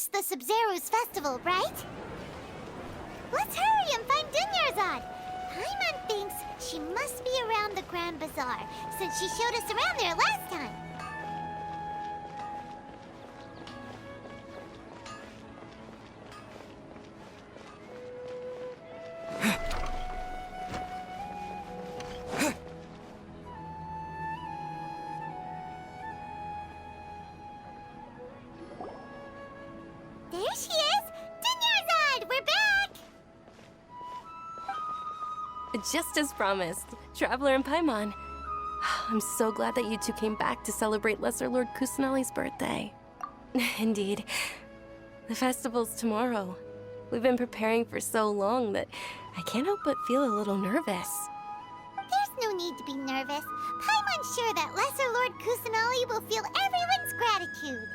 missed the Sub-Zero's festival, right? Let's hurry and find Dunyarzad. Paimon thinks she must be around the Grand Bazaar, since she showed us around there last time. There she is! Dunyarzad, we're back! Just as promised, Traveler and Paimon. I'm so glad that you two came back to celebrate Lesser Lord Kusanali's birthday. Indeed. The festival's tomorrow. We've been preparing for so long that I can't help but feel a little nervous. There's no need to be nervous. Paimon's sure that Lesser Lord Kusanali will feel everyone's gratitude.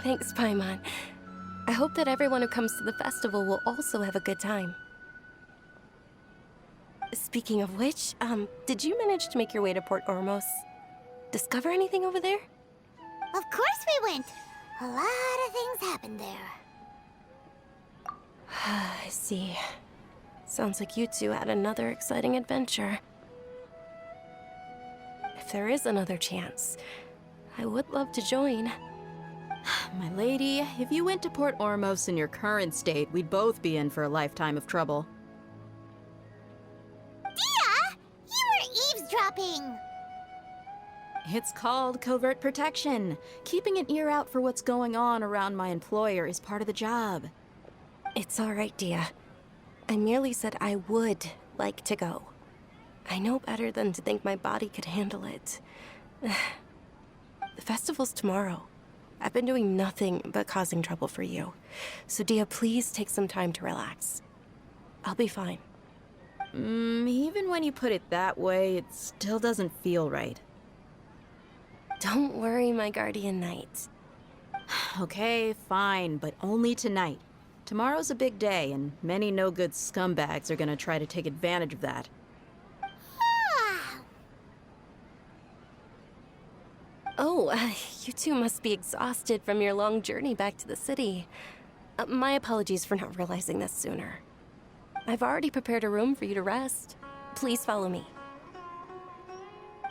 Thanks, Paimon. I hope that everyone who comes to the festival will also have a good time. Speaking of which, did you manage to make your way to Port Ormos? Discover anything over there? Of course we went. A lot of things happened there. I see. Sounds like you two had another exciting adventure. If there is another chance, I would love to join. My lady, if you went to Port Ormos in your current state, we'd both be in for a lifetime of trouble. Dia! You were eavesdropping! It's called covert protection. Keeping an ear out for what's going on around my employer is part of the job. It's all right, Dia. I merely said I would like to go. I know better than to think my body could handle it. The festival's tomorrow. I've been doing nothing but causing trouble for you. So Dia, please take some time to relax. I'll be fine. Even when you put it that way, it still doesn't feel right. Don't worry, my guardian knight. Okay, fine, but only tonight. Tomorrow's a big day, and many no-good scumbags are gonna try to take advantage of that. Oh, you two must be exhausted from your long journey back to the city. My apologies for not realizing this sooner. I've already prepared a room for you to rest. Please follow me.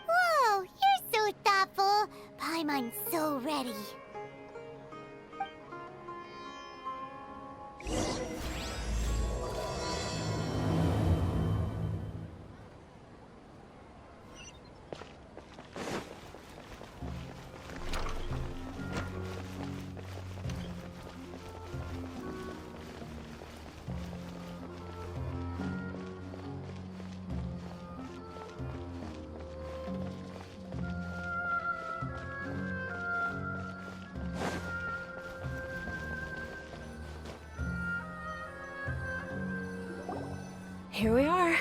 Whoa, you're so thoughtful. Paimon's so ready. Here we are.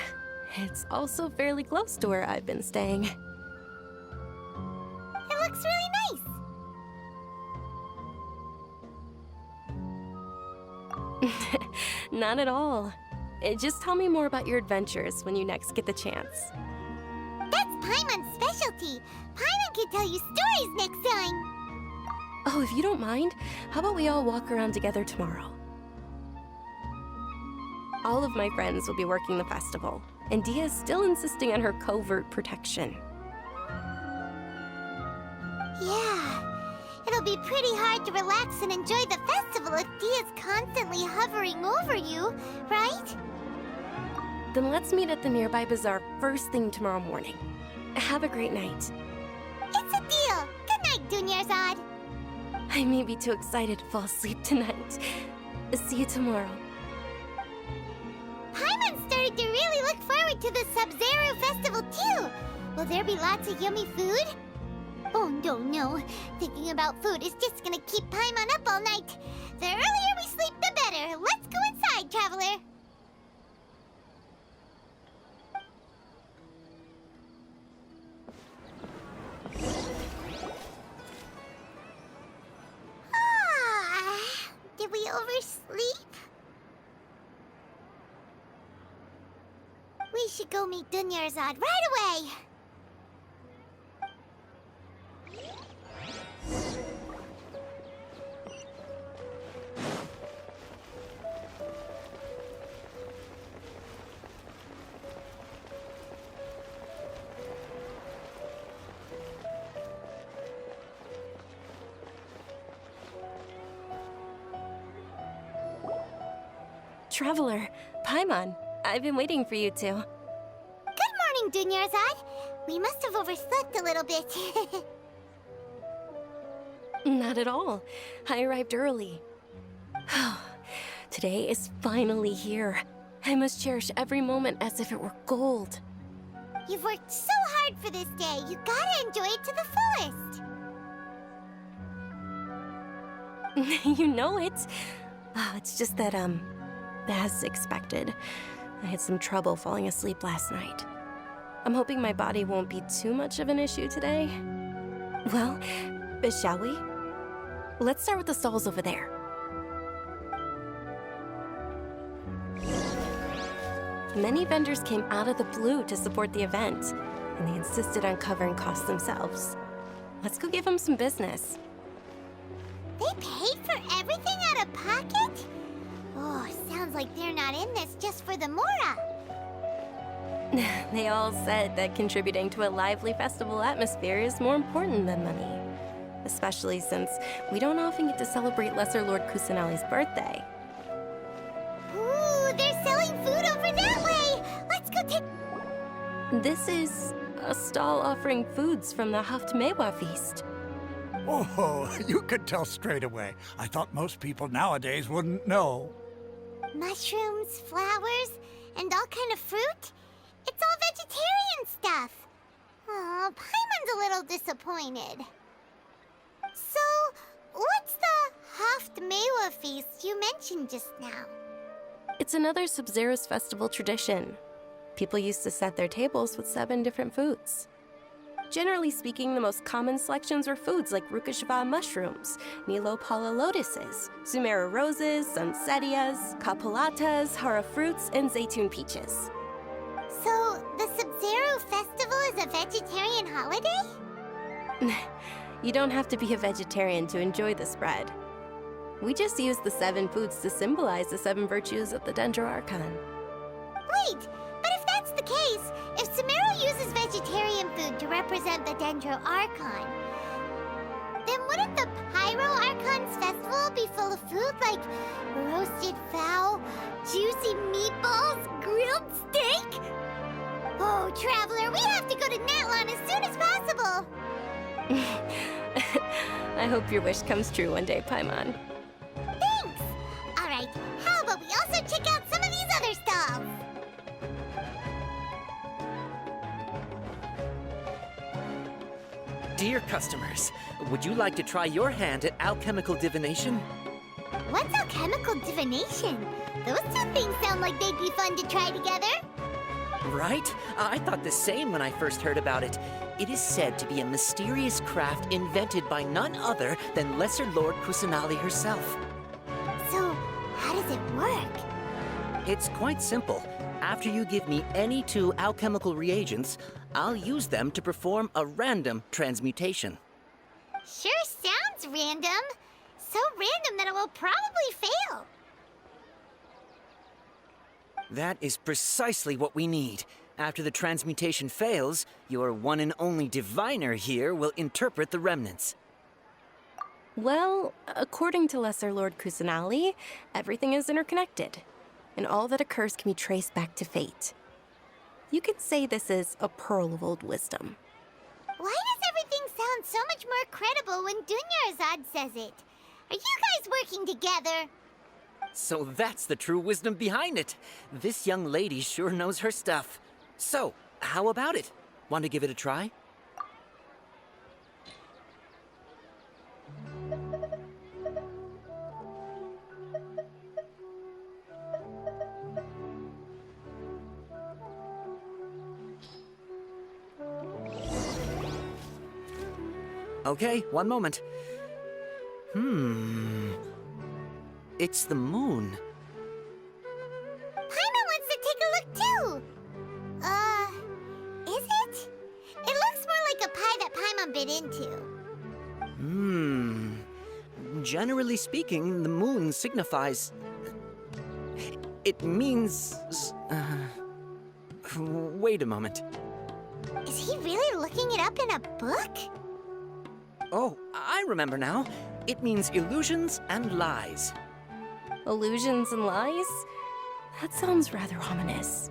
It's also fairly close to where I've been staying. It looks really nice. Not at all. Just tell me more about your adventures when you next get the chance. That's Paimon's specialty. Paimon can tell you stories next time. Oh, if you don't mind, how about we all walk around together tomorrow? All of my friends will be working the festival, and Dia is still insisting on her covert protection. Yeah, it'll be pretty hard to relax and enjoy the festival if Dia's constantly hovering over you, right? Then let's meet at the nearby bazaar first thing tomorrow morning. Have a great night. It's a deal. Good night, Dunyarzad. I may be too excited to fall asleep tonight. See you tomorrow. Paimon started to really look forward to the Sub-Zero festival too. Will there be lots of yummy food? Oh no. Thinking about food is just gonna keep Paimon up all night. The earlier we sleep, the better. Let's go inside, Traveler. Did we oversleep? We should go meet Dunyarzad right away! Traveler, Paimon, I've been waiting for you two. Good morning, Dunyarzad. We must have overslept a little bit. Not at all. I arrived early. Today is finally here. I must cherish every moment as if it were gold. You've worked so hard for this day. You gotta enjoy it to the fullest. You know it. It's just that, as expected, I had some trouble falling asleep last night. I'm hoping my body won't be too much of an issue today. Well, shall we? Let's start with the stalls over there. Many vendors came out of the blue to support the event, and they insisted on covering costs themselves. Let's go give them some business. They paid for everything out of pocket? Oh, sounds like they're not in this just for the Mora. They all said that contributing to a lively festival atmosphere is more important than money. Especially since we don't often get to celebrate Lesser Lord Kusanali's birthday. Ooh, they're selling food over that way! Let's go take... This is a stall offering foods from the Haftmewa feast. Oh, you could tell straight away. I thought most people nowadays wouldn't know. Mushrooms, flowers, and all kind of fruit? It's all vegetarian stuff. Oh, Paimon's a little disappointed. So, what's the Haftmewa feast you mentioned just now? It's another Sub-Zero's festival tradition. People used to set their tables with 7 different foods. Generally speaking, the most common selections were foods like Rukashva mushrooms, Nilopala lotuses, Sumera roses, Sunsetias, Kapalatas, Hara fruits, and Zaytun peaches. So, the Sub-Zero festival is a vegetarian holiday? You don't have to be a vegetarian to enjoy the spread. We just use the 7 foods to symbolize the 7 virtues of the Dendro Archon. Wait, but if that's the case, if Sumero uses vegetarian food to represent the Dendro Archon, then wouldn't the Pyro Archon's festival be full of food like roasted fowl, juicy meatballs, grilled steak? Oh, Traveler, we have to go to Natlan as soon as possible! I hope your wish comes true one day, Paimon. Thanks! Alright, how about we also check out some of these other stalls? Dear customers, would you like to try your hand at alchemical divination? What's alchemical divination? Those two things sound like they'd be fun to try together. Right? I thought the same when I first heard about it. It is said to be a mysterious craft invented by none other than Lesser Lord Kusanali herself. So, how does it work? It's quite simple. After you give me any 2 alchemical reagents, I'll use them to perform a random transmutation. Sure sounds random. So random that it will probably fail. That is precisely what we need. After the transmutation fails, your one and only diviner here will interpret the remnants. Well, according to Lesser Lord Kusanali, everything is interconnected, and all that occurs can be traced back to fate. You could say this is a pearl of old wisdom. Why does everything sound so much more credible when Dunyarzad says it? Are you guys working together? So that's the true wisdom behind it. This young lady sure knows her stuff. So, how about it? Want to give it a try? Okay, one moment. It's the moon. Paimon wants to take a look too. Is it? It looks more like a pie that Paimon bit into. Generally speaking, the moon signifies... It means... Wait a moment. Is he really looking it up in a book? Oh, I remember now. It means illusions and lies. Illusions and lies? That sounds rather ominous.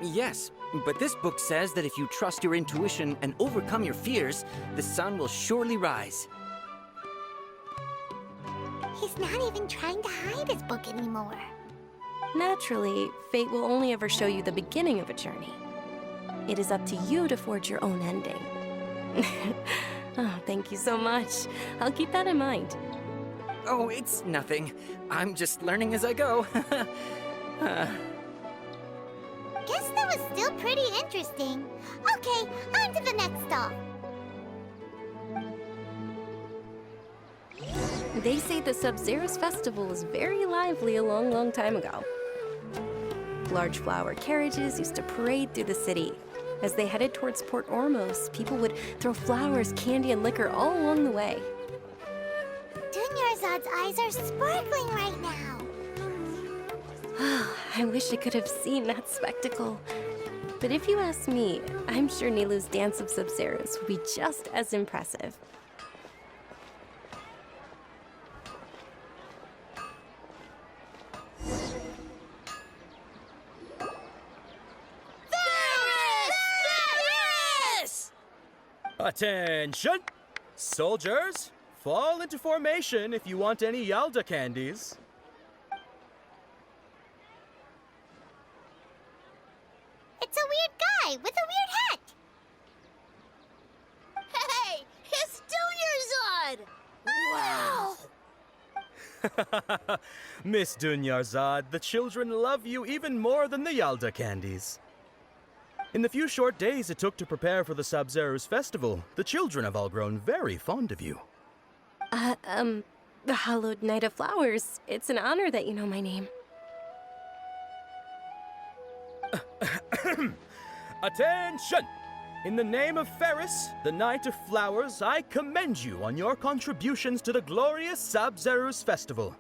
Yes, but this book says that if you trust your intuition and overcome your fears, the sun will surely rise. He's not even trying to hide his book anymore. Naturally, fate will only ever show you the beginning of a journey. It is up to you to forge your own ending. Oh, thank you so much. I'll keep that in mind. Oh, it's nothing. I'm just learning as I go. Guess that was still pretty interesting. Okay, on to the next stop. They say the Sub-Zero's festival was very lively a long, long time ago. Large flower carriages used to parade through the city. As they headed towards Port Ormos, people would throw flowers, candy, and liquor all along the way. Dunyarzad's eyes are sparkling right now. I wish I could have seen that spectacle. But if you ask me, I'm sure Nilu's dance of Sub-Zeros would be just as impressive. Attention! Soldiers, fall into formation if you want any Yalda candies. It's a weird guy with a weird hat. Hey, it's Dunyarzad! Wow! Miss Dunyarzad, the children love you even more than the Yalda candies. In the few short days it took to prepare for the Sub-Zero's festival, the children have all grown very fond of you. The Hallowed Night of Flowers. It's an honor that you know my name. Attention! In the name of Ferris, the Knight of Flowers, I commend you on your contributions to the glorious Sub-Zero's festival.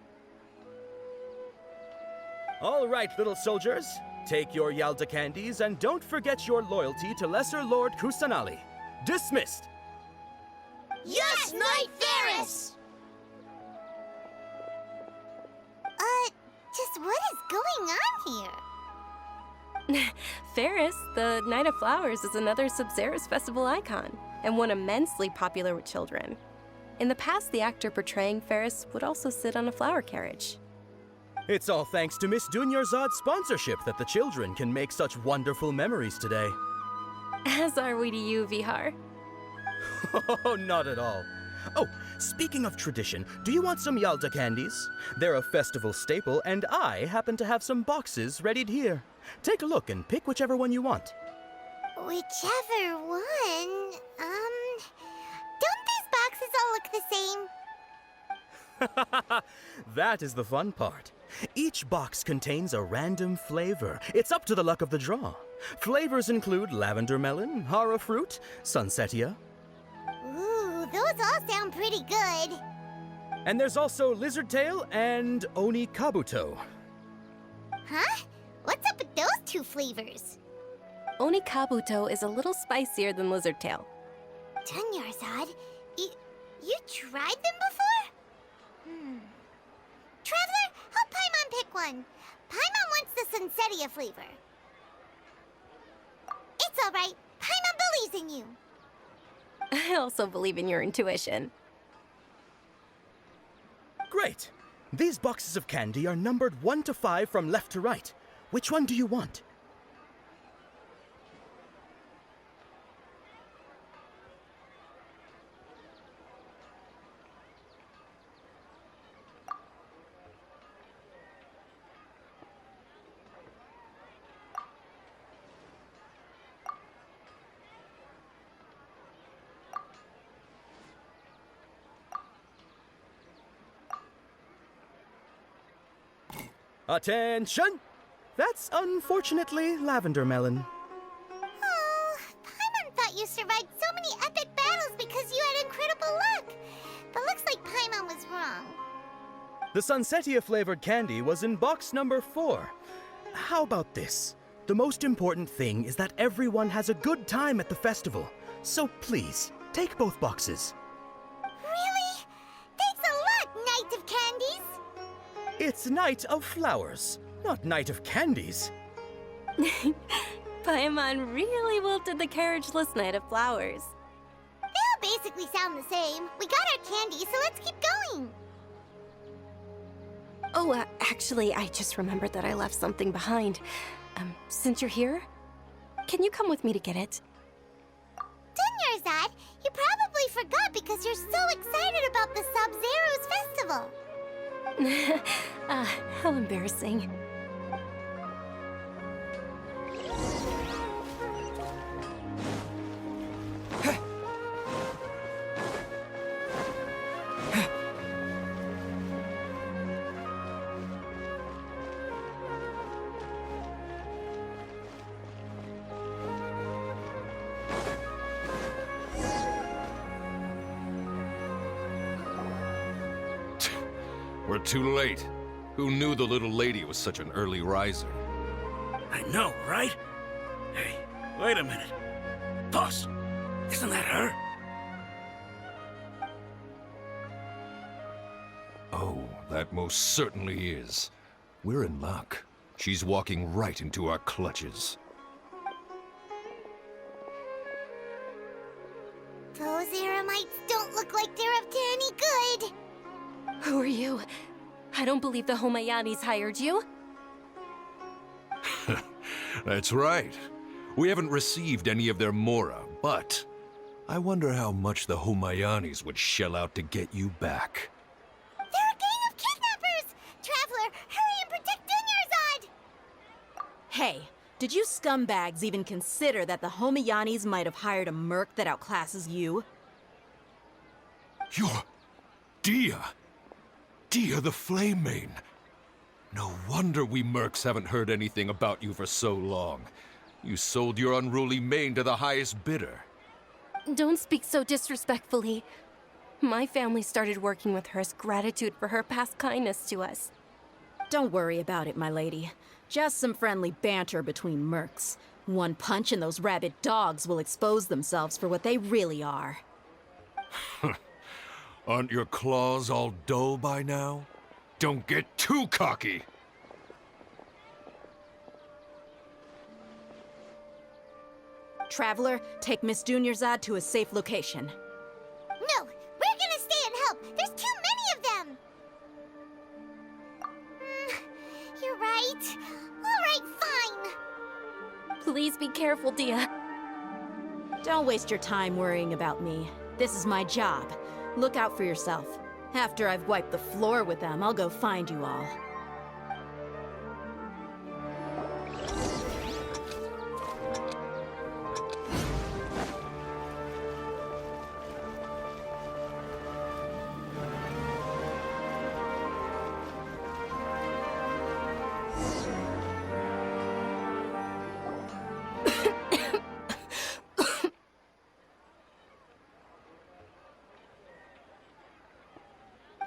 All right, little soldiers. Take your Yalda candies and don't forget your loyalty to Lesser Lord Kusanali. Dismissed! Yes, Knight Ferris! Just what is going on here? Ferris, the Night of Flowers, is another Sub-Zero's festival icon, and one immensely popular with children. In the past, the actor portraying Ferris would also sit on a flower carriage. It's all thanks to Miss Dunyarzad's sponsorship that the children can make such wonderful memories today. As are we to you, Vihar. Oh, not at all. Oh, speaking of tradition, do you want some Yalda candies? They're a festival staple, and I happen to have some boxes readied here. Take a look and pick whichever one you want. Whichever one. Don't these boxes all look the same? That is the fun part. Each box contains a random flavor. It's up to the luck of the draw. Flavors include lavender melon, hara fruit, sunsetia. Ooh, those all sound pretty good. And there's also lizard tail and oni kabuto. Huh? What's up with those two flavors? Oni Kabuto is a little spicier than Lizard Tail. Dunyarzad, you tried them before? Traveler, help Paimon pick one. Paimon wants the Sunsetia flavor. It's all right. Paimon believes in you. I also believe in your intuition. Great! These boxes of candy are numbered 1 to 5 from left to right. Which one do you want? Attention! That's unfortunately lavender melon. Oh, Paimon thought you survived so many epic battles because you had incredible luck. But looks like Paimon was wrong. The Sunsetia flavored candy was in box number 4. How about this? The most important thing is that everyone has a good time at the festival. So please, take both boxes. Really? Thanks a lot, Knight of Candies. It's Night of Flowers. Not Knight of Candies. Paimon really wilted the carriageless Knight of Flowers. They all basically sound the same. We got our candy, so let's keep going. Oh, actually, I just remembered that I left something behind. Since you're here, can you come with me to get it? Dunyarzad, you probably forgot because you're so excited about the Sub-Zero's festival. How embarrassing. We're too late. Who knew the little lady was such an early riser? I know, right? Hey, wait a minute. Boss, isn't that her? Oh, that most certainly is. We're in luck. She's walking right into our clutches. Those Eremites don't look like they're up to any good. Who are you? I don't believe the Homayanis hired you. That's right. We haven't received any of their Mora, but I wonder how much the Homayanis would shell out to get you back. They're a gang of kidnappers! Traveler, hurry and protect Dunyarzad! Hey, did you scumbags even consider that the Homayanis might have hired a merc that outclasses you? You're... Dia! Dia the Flame Mane! No wonder we mercs haven't heard anything about you for so long. You sold your unruly mane to the highest bidder. Don't speak so disrespectfully. My family started working with her as gratitude for her past kindness to us. Don't worry about it, my lady. Just some friendly banter between mercs. One punch and those rabid dogs will expose themselves for what they really are. Aren't your claws all dull by now? Don't get too cocky! Traveler, take Miss Dunyarzad to a safe location. No, we're gonna stay and help. There's too many of them. You're right. All right, fine. Please be careful, Dia. Don't waste your time worrying about me. This is my job. Look out for yourself. After I've wiped the floor with them, I'll go find you all.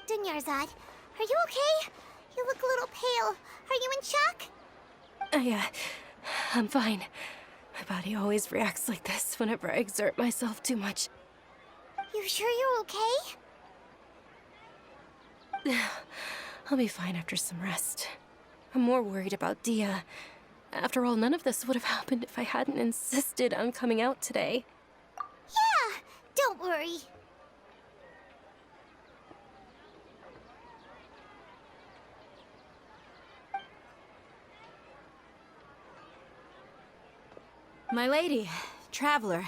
Dunyarzad, are you okay? You look a little pale. Are you in shock? I'm fine. My body always reacts like this whenever I exert myself too much. You sure you're okay? I'll be fine after some rest. I'm more worried about Dia. After all, none of this would have happened if I hadn't insisted on coming out today. Yeah, don't worry. My lady, Traveler,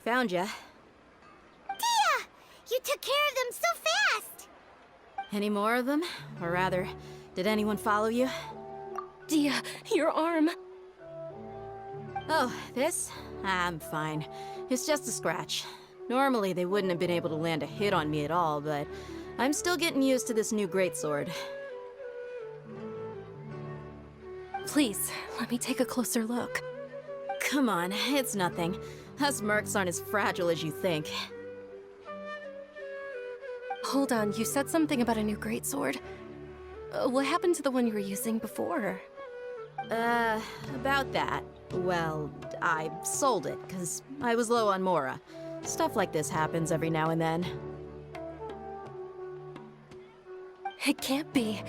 found ya. Dia! You took care of them so fast! Any more of them? Or rather, did anyone follow you? Dia, your arm! Oh, this? I'm fine. It's just a scratch. Normally, they wouldn't have been able to land a hit on me at all, but I'm still getting used to this new greatsword. Please, let me take a closer look. Come on, it's nothing. Us mercs aren't as fragile as you think. Hold on, you said something about a new greatsword. What happened to the one you were using before? About that. Well, I sold it, because I was low on Mora. Stuff like this happens every now and then. It can't be.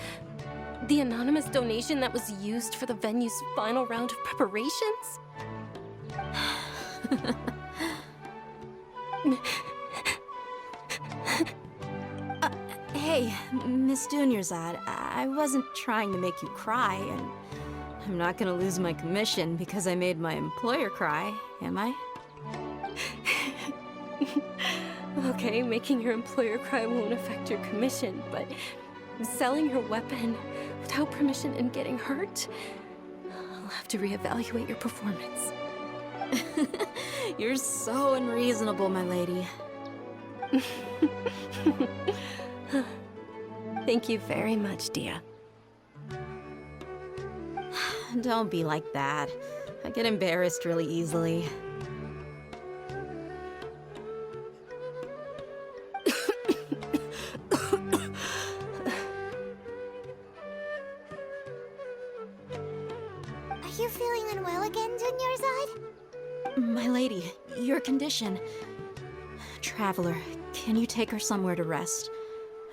The anonymous donation that was used for the venue's final round of preparations? Hey, Miss Dunyarzad, I wasn't trying to make you cry, and I'm not gonna lose my commission because I made my employer cry, am I? Okay, making your employer cry won't affect your commission, but selling your weapon without permission and getting hurt? I'll have to reevaluate your performance. You're so unreasonable, my lady. Thank you very much, Dia. Don't be like that. I get embarrassed really easily. Are you feeling unwell again, Dunyarzad? My lady, your condition. Traveler, can you take her somewhere to rest?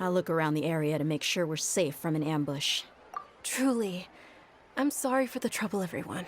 I'll look around the area to make sure we're safe from an ambush. Truly, I'm sorry for the trouble, everyone.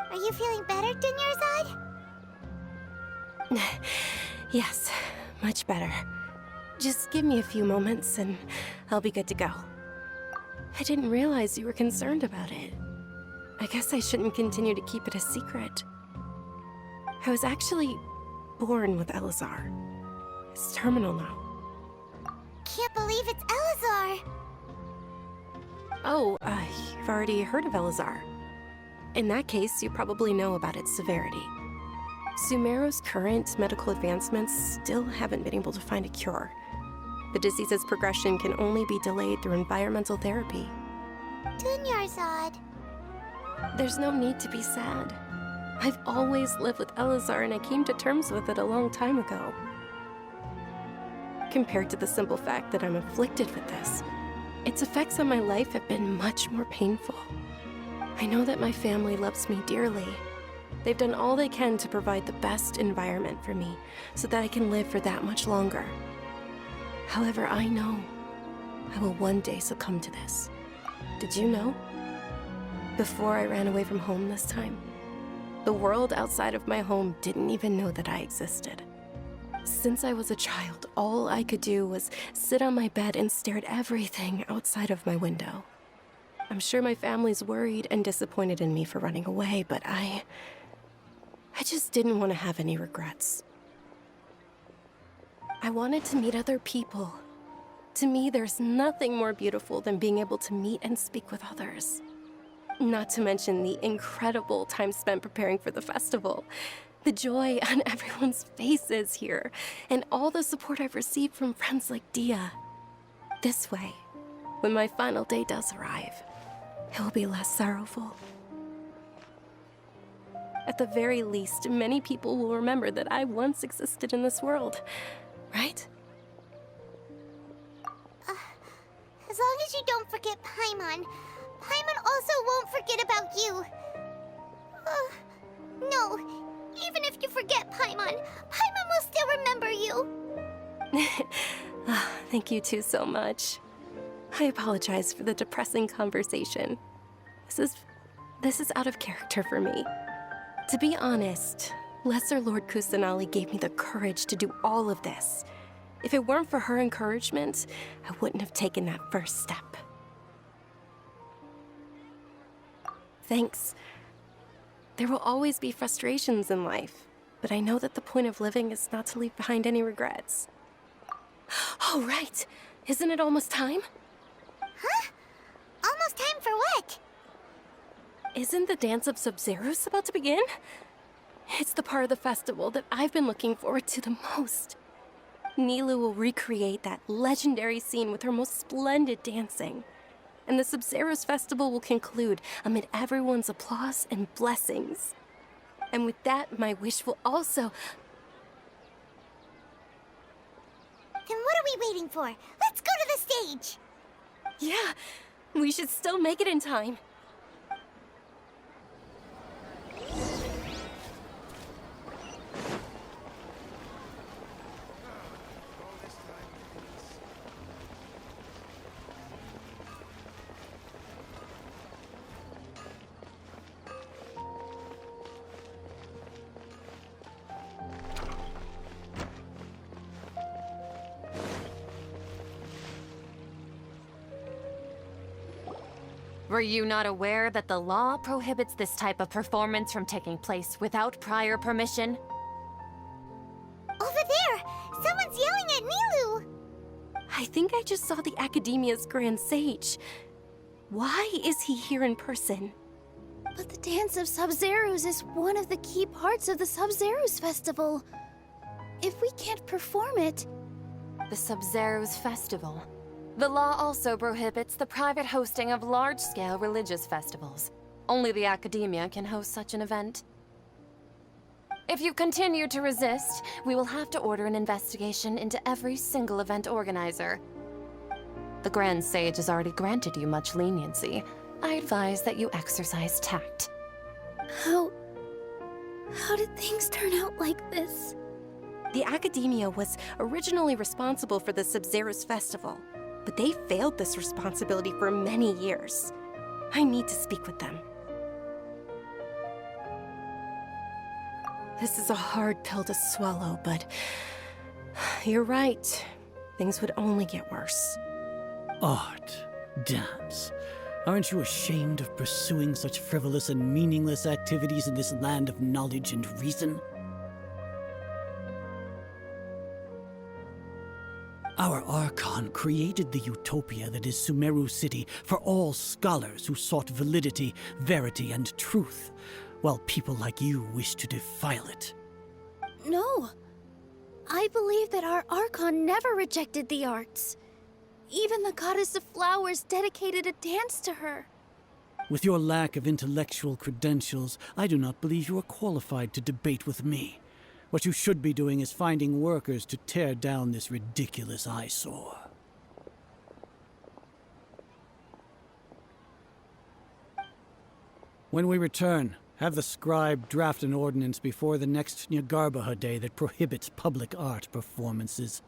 Are you feeling better, Dunyarzad? Yes, much better. Just give me a few moments and I'll be good to go. I didn't realize you were concerned about it. I guess I shouldn't continue to keep it a secret. I was actually born with Elazar. It's terminal now. Can't believe it's Elazar! Oh, you've already heard of Elazar. In that case, you probably know about its severity. Sumeru's current medical advancements still haven't been able to find a cure. The disease's progression can only be delayed through environmental therapy. Dunyarzad. There's no need to be sad. I've always lived with Elazar and I came to terms with it a long time ago. Compared to the simple fact that I'm afflicted with this, its effects on my life have been much more painful. I know that my family loves me dearly. They've done all they can to provide the best environment for me so that I can live for that much longer. However, I know I will one day succumb to this. Did you know? Before I ran away from home this time, the world outside of my home didn't even know that I existed. Since I was a child, all I could do was sit on my bed and stare at everything outside of my window. I'm sure my family's worried and disappointed in me for running away, but I just didn't want to have any regrets. I wanted to meet other people. To me, there's nothing more beautiful than being able to meet and speak with others. Not to mention the incredible time spent preparing for the festival. The joy on everyone's faces here, and all the support I've received from friends like Dia. This way, when my final day does arrive, it will be less sorrowful. At the very least, many people will remember that I once existed in this world, right? As long as you don't forget Paimon. Paimon also won't forget about you. No, even if you forget Paimon, Paimon will still remember you. Thank you two so much. I apologize for the depressing conversation. This is out of character for me. To be honest, Lesser Lord Kusanali gave me the courage to do all of this. If it weren't for her encouragement, I wouldn't have taken that first step. Thanks. There will always be frustrations in life, but I know that the point of living is not to leave behind any regrets. Oh, right! Isn't it almost time? Huh? Almost time for what? Isn't the Dance of Sub-Zeros about to begin? It's the part of the festival that I've been looking forward to the most. Nilu will recreate that legendary scene with her most splendid dancing. and the Sub-Zero's festival will conclude amid everyone's applause and blessings. And with that, my wish will also... Then what are we waiting for? Let's go to the stage! Yeah, we should still make it in time. Were you not aware that the law prohibits this type of performance from taking place without prior permission? Over there! Someone's yelling at Nilu! I think I just saw the Academia's Grand Sage. Why is he here in person? But the Dance of Sub-Zeros is one of the key parts of the Sub-Zeros Festival. If we can't perform it... The Sub-Zeros Festival. The law also prohibits the private hosting of large-scale religious festivals. Only the Academia can host such an event. If you continue to resist, we will have to order an investigation into every single event organizer. The Grand Sage has already granted you much leniency. I advise that you exercise tact. How did things turn out like this? The Academia was originally responsible for the Sub-Zero's festival, but they failed this responsibility for many years. I need to speak with them. This is a hard pill to swallow, but you're right. Things would only get worse. Art, dance. Aren't you ashamed of pursuing such frivolous and meaningless activities in this land of knowledge and reason? Our Archon created the utopia that is Sumeru City for all scholars who sought validity, verity, and truth, while people like you wish to defile it. No. I believe that our Archon never rejected the arts. Even the goddess of flowers dedicated a dance to her. With your lack of intellectual credentials, I do not believe you are qualified to debate with me. What you should be doing is finding workers to tear down this ridiculous eyesore. When we return, have the scribe draft an ordinance before the next Nyargarbaha Day that prohibits public art performances.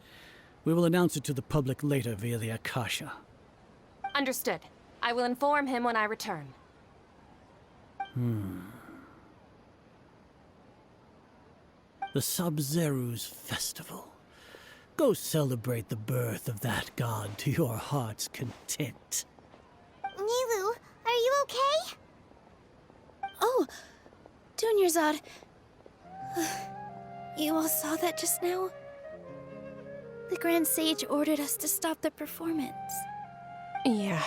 We will announce it to the public later via the Akasha. Understood. I will inform him when I return. The Sub-Zero's Festival. Go celebrate the birth of that god to your heart's content. Nilu, are you okay? Oh, Dunyarzad. You all saw that just now? The Grand Sage ordered us to stop the performance. Yeah.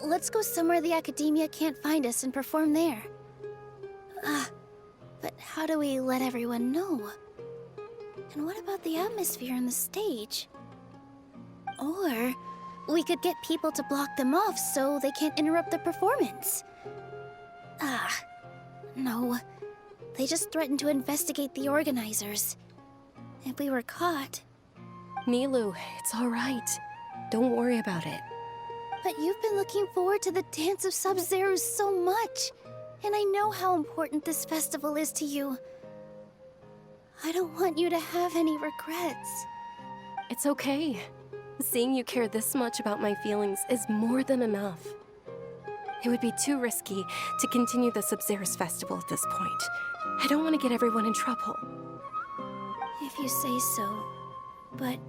Let's go somewhere the Academia can't find us and perform there. But how do we let everyone know? And what about the atmosphere on the stage? Or we could get people to block them off so they can't interrupt the performance. No. They just threatened to investigate the organizers. If we were caught... Nilu, it's all right. Don't worry about it. But you've been looking forward to the Dance of Sub-Zeros so much. And I know how important this festival is to you. I don't want you to have any regrets. It's okay. Seeing you care this much about my feelings is more than enough. It would be too risky to continue the Sub-Zero's festival at this point. I don't want to get everyone in trouble. If you say so. But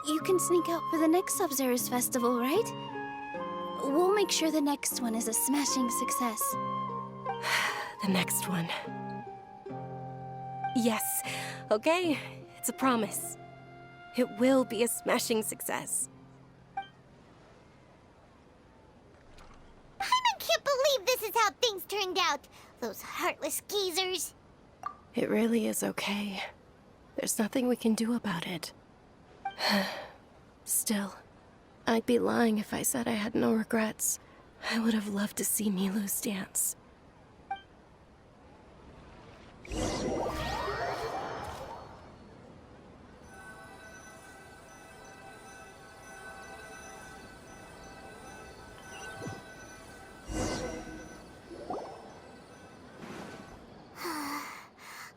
you can sneak out for the next Sub-Zero's festival, right? We'll make sure the next one is a smashing success. The next one. Yes, okay, it's a promise. It will be a smashing success. I can't believe this is how things turned out. Those heartless geezers. It really is okay. There's nothing we can do about it. Still, I'd be lying if I said I had no regrets. I would have loved to see Milu's dance.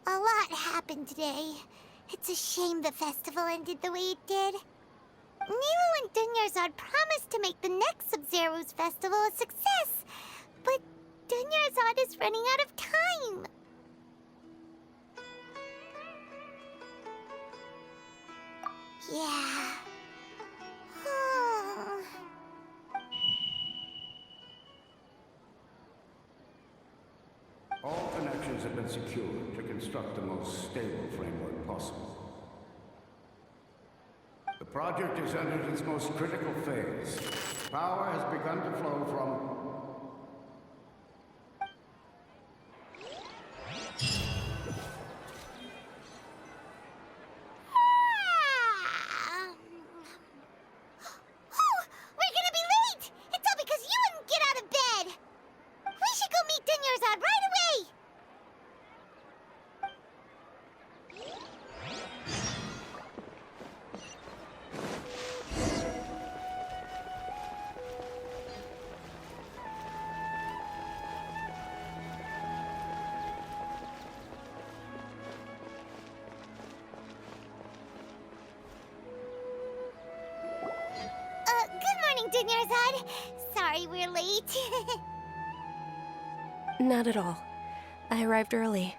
A lot happened today. It's a shame the festival ended the way it did. Nilo and Dunyarzad promised to make the next Sub-Zero's festival a success, but Dunyarzad is running out of time. Yeah. All connections have been secured to construct the most stable framework possible. The project is entered its most critical phase. Power has begun to flow from... We're gonna be late! It's all because you wouldn't get out of bed! We should go meet Dunyarzad right away! Good morning, Dunyarzad. Sorry we're late. Not at all. I arrived early.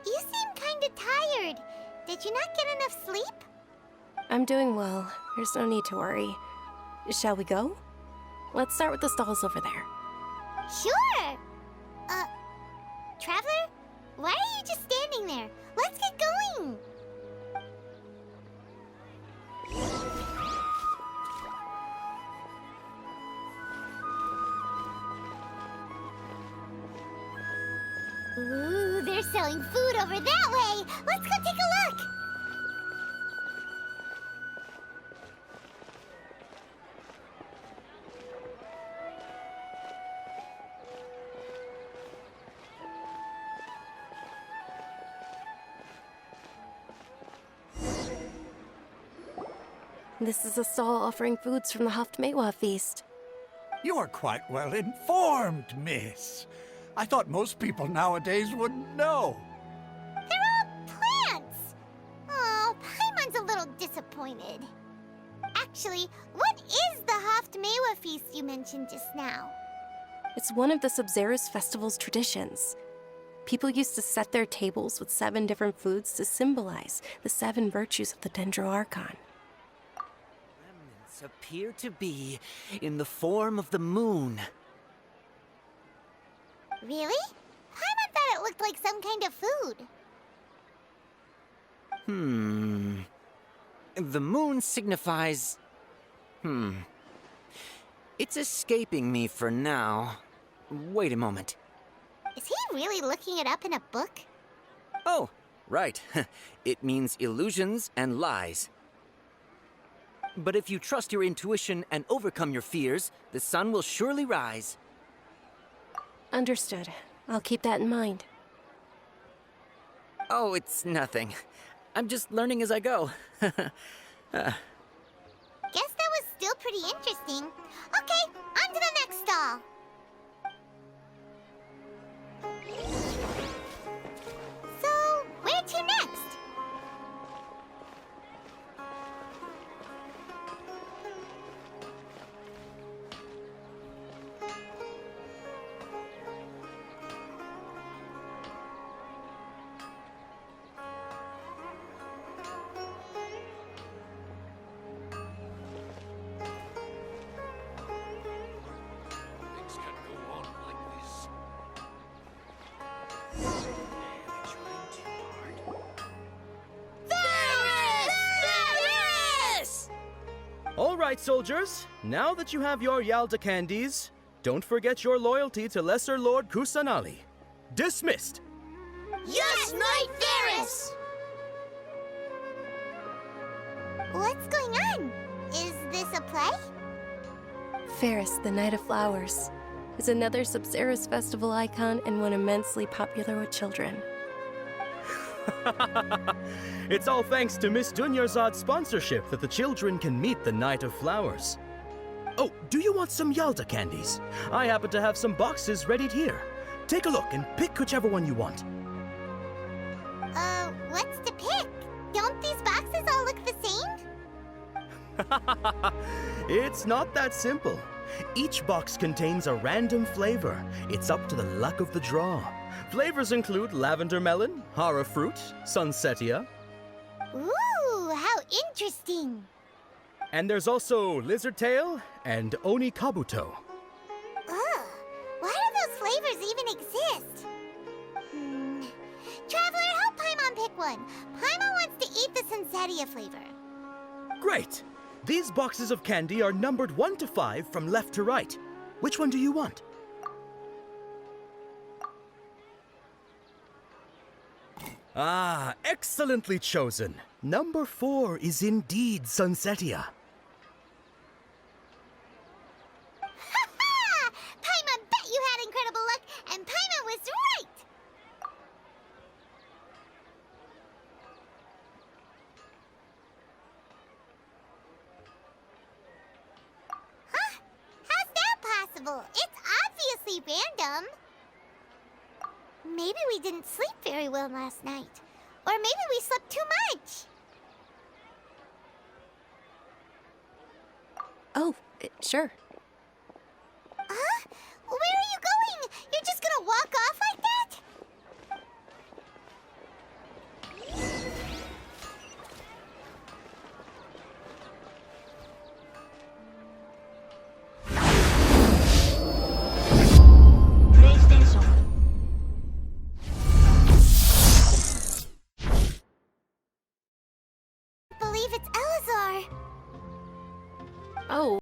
You seem kinda tired. Did you not get enough sleep? I'm doing well. There's no need to worry. Shall we go? Let's start with the stalls over there. Sure! Traveler? Why are you just standing there? Let's get going! Ooh, they're selling food over that way! Let's go take a look! This is a stall offering foods from the Haftmewa feast. You are quite well informed, miss. I thought most people nowadays wouldn't know. They're all plants! Oh, Paimon's a little disappointed. Actually, what is the Haftmewa feast you mentioned just now? It's one of the Sub-Zero's festival's traditions. People used to set their tables with 7 different foods to symbolize the 7 virtues of the Dendro Archon. Remnants appear to be in the form of the moon. Really? Paimon thought it looked like some kind of food. The moon signifies... It's escaping me for now. Wait a moment. Is he really looking it up in a book? Oh, right. It means illusions and lies. But if you trust your intuition and overcome your fears, the sun will surely rise. Understood. I'll keep that in mind. Oh, it's nothing. I'm just learning as I go. Guess that was still pretty interesting. Okay, on to the next stall. So, where to next? Things can't go on like this. All right, soldiers. Now that you have your Yalda candies, don't forget your loyalty to Lesser Lord Kusanali. Dismissed! Yes, Knight Varys! What's going on? Is this this a play? Ferris, the Night of Flowers, is another Sub-Zero's festival icon and one immensely popular with children. It's all thanks to Miss Dunyarzad's sponsorship that the children can meet the Night of Flowers. Oh, do you want some Yalta candies? I happen to have some boxes readied here. Take a look and pick whichever one you want. What's to pick? Don't these boxes all look the same? It's not that simple. Each box contains a random flavor. It's up to the luck of the draw. Flavors include lavender melon, hara fruit, sunsetia. Ooh, how interesting. And there's also lizard tail and oni kabuto. Ugh, why do those flavors even exist? Traveler, help Paimon pick one. Paimon wants to eat the sunsetia flavor. Great! These boxes of candy are numbered 1 to 5 from left to right. Which one do you want? Ah, excellently chosen. Number 4 is indeed sunsetia. Ha-ha! Paimon bet you had incredible luck, and Paimon was right! Huh? How's that possible? It's obviously random. Maybe we didn't sleep very well last night. Or maybe we slept too much. Oh, sure.